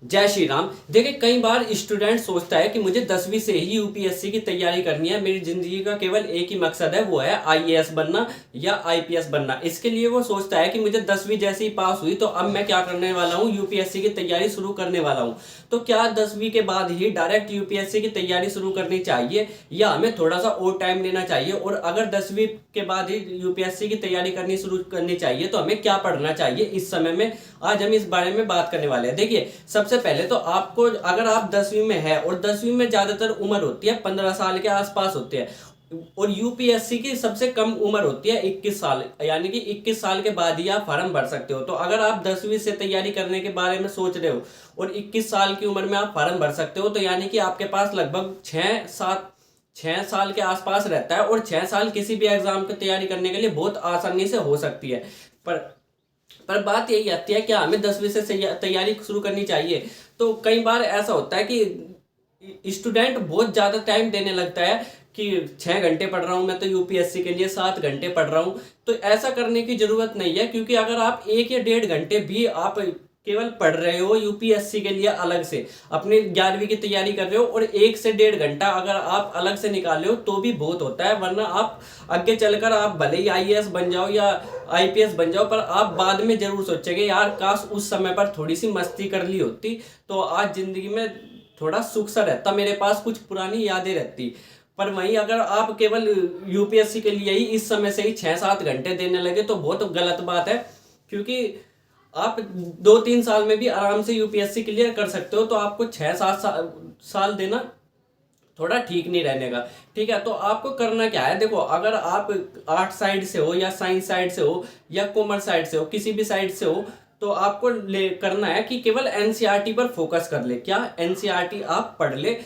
जय श्री राम। देखिए, कई बार स्टूडेंट सोचता है कि मुझे 10वीं से ही यूपीएससी की तैयारी करनी है, मेरी जिंदगी का केवल एक ही मकसद है, वो है आईएएस बनना या आईपीएस बनना। इसके लिए वो सोचता है कि मुझे 10वीं जैसे ही पास हुई तो अब मैं क्या करने वाला हूँ, यूपीएससी की तैयारी शुरू करने वाला हूँ। तो क्या 10वीं के बाद ही डायरेक्ट यूपीएससी की तैयारी शुरू करनी चाहिए या हमें थोड़ा सा और टाइम लेना चाहिए? और अगर 10वीं के बाद ही यूपीएससी की तैयारी करनी शुरू करनी चाहिए तो हमें क्या पढ़ना चाहिए इस समय में? आज हम इस बारे में बात करने वाले हैं। देखिए, सबसे पहले तो आपको, अगर आप 10वीं में है और 10वीं में ज्यादातर उम्र होती है 15 साल के आसपास होती है, और यूपीएससी की सबसे कम उम्र होती है 21 साल, यानी कि 21 साल के बाद ही आप फॉर्म भर सकते हो। तो अगर आप 10वीं से तैयारी करने के बारे में सोच रहे हो और 21 साल की उम्र में आप फॉर्म भर सकते हो, तो यानी कि आपके पास लगभग 6 साल के आसपास रहता है, और 6 साल किसी भी एग्जाम की तैयारी करने के लिए बहुत आसानी से हो सकती है। पर पर बात यही आती है, क्या हमें 10वीं से तैयारी शुरू करनी चाहिए? तो कई बार ऐसा होता है कि स्टूडेंट बहुत ज़्यादा टाइम देने लगता है कि 6 घंटे पढ़ रहा हूँ मैं तो यूपीएससी के लिए, 7 घंटे पढ़ रहा हूँ। तो ऐसा करने की ज़रूरत नहीं है, क्योंकि अगर आप 1 या 1.5 घंटे भी आप केवल पढ़ रहे हो यूपीएससी के लिए, अलग से अपनी 11वीं की तैयारी कर रहे हो, और 1 से 1.5 घंटा अगर आप अलग से निकाल रहे हो तो भी बहुत होता है। वरना आप आगे चलकर आप भले ही आईएएस बन जाओ या आईपीएस बन जाओ, पर आप बाद में जरूर सोचेंगे यार काश उस समय पर थोड़ी सी मस्ती कर ली होती तो आज जिंदगी में थोड़ा सुख सा रहता, मेरे पास कुछ पुरानी यादें रहती। पर वहीं अगर आप केवल यूपीएससी के लिए ही इस समय से ही 6-7 घंटे देने लगे तो बहुत गलत बात है, क्योंकि आप 2-3 साल में भी आराम से यूपीएससी क्लियर कर सकते हो। तो आपको 6-7 साल देना थोड़ा ठीक नहीं रहने का। ठीक है, तो आपको करना क्या है? देखो, अगर आप आर्ट साइड से हो या साइंस साइड से हो या कॉमर्स साइड से हो, किसी भी साइड से हो, तो आपको ले करना है कि केवल एनसीईआरटी पर फोकस कर ले। क्या एनसीईआरटी आप पढ़ ले,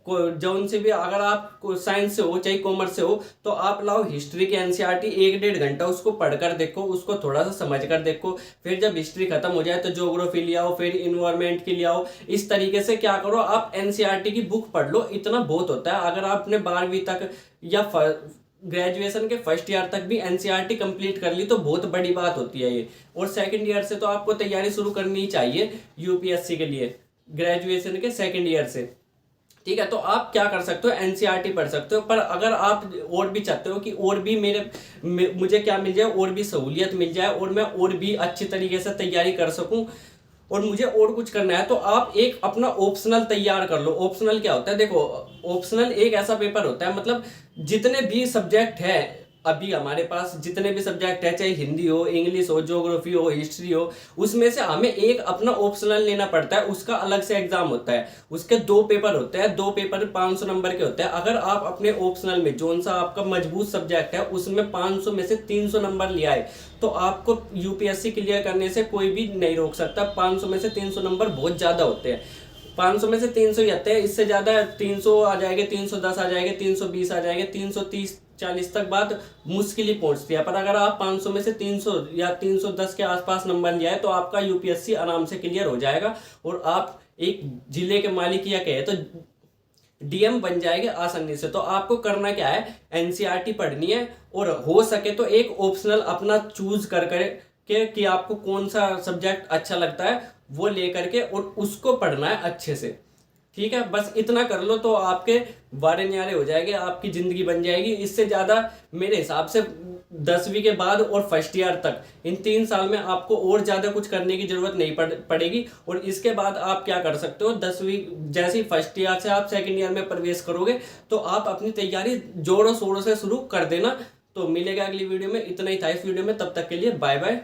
जो उनसे भी, अगर आप साइंस से हो चाहे कॉमर्स से हो, तो आप लाओ हिस्ट्री की एनसीईआरटी, 1-1.5 घंटा उसको पढ़कर देखो, उसको थोड़ा सा समझ कर देखो। फिर जब हिस्ट्री खत्म हो जाए तो ज्योग्राफी ले आओ, फिर इन्वायरमेंट की ले आओ। इस तरीके से क्या करो, आप एनसीईआरटी की बुक पढ़ लो, इतना बहुत होता है। अगर आपने 12वीं तक या ग्रेजुएशन के फर्स्ट ईयर तक भी एनसीईआरटी कंप्लीट कर ली तो बहुत बड़ी बात होती है ये। और सेकंड ईयर से तो आपको तैयारी शुरू करनी ही चाहिए यूपीएससी के लिए, ग्रेजुएशन के सेकंड ईयर से। ठीक है, तो आप क्या कर सकते हो, एनसीईआरटी पढ़ सकते हो। पर अगर आप और भी चाहते हो कि और भी मुझे क्या मिल जाए, और भी सहूलियत मिल जाए और मैं और भी अच्छी तरीके से तैयारी कर सकूं और मुझे और कुछ करना है, तो आप एक अपना ऑप्शनल तैयार कर लो। ऑप्शनल क्या होता है? देखो, ऑप्शनल एक ऐसा पेपर होता है, मतलब जितने भी सब्जेक्ट है, अभी हमारे पास जितने भी सब्जेक्ट है, चाहे हिंदी हो, इंग्लिश हो, ज्योग्राफी हो, हिस्ट्री हो, उसमें से हमें एक अपना ऑप्शनल लेना पड़ता है। उसका अलग से एग्जाम होता है, उसके 2 पेपर होते हैं, 2 पेपर 500 नंबर के होते हैं। अगर आप अपने ऑप्शनल में जो सा आपका मजबूत सब्जेक्ट है उसमें 500 में से 300 नंबर ले आए तो आपको यूपीएससी क्लियर करने से कोई भी नहीं रोक सकता। 500 में से 300 नंबर बहुत ज्यादा होते हैं, 500 में से 300 ही आते हैं। इससे ज्यादा 300 आ जाएंगे, 310 आ जाएंगे, 320 आ जाएंगे, 330-40 तक बात मुश्किल ही पहुंचती है। पर अगर आप 500 में से 300 या 310 के आसपास नंबर ले आए तो आपका यूपीएससी आराम से क्लियर हो जाएगा, और आप एक जिले के मालिक या कहे तो डीएम बन जाएंगे आसानी से। तो आपको करना क्या है, एनसीईआरटी पढ़नी है, और हो सके तो एक ऑप्शनल अपना चूज कर के कि आपको कौन सा सब्जेक्ट अच्छा लगता है वो लेकर के, और उसको पढ़ना है अच्छे से। ठीक है, बस इतना कर लो तो आपके बारे न्यारे हो जाएंगे, आपकी जिंदगी बन जाएगी। इससे ज्यादा मेरे हिसाब से 10वीं के बाद और फर्स्ट ईयर तक, इन 3 साल में आपको और ज्यादा कुछ करने की जरूरत नहीं पड़ेगी। और इसके बाद आप क्या कर सकते हो, 10वीं जैसे ही फर्स्ट ईयर से आप सेकंड ईयर में प्रवेश करोगे तो आप अपनी तैयारी जोरों शोरों से शुरू कर देना। तो मिलेगा अगली वीडियो में, इतना ही था इस वीडियो में, तब तक के लिए बाय बाय।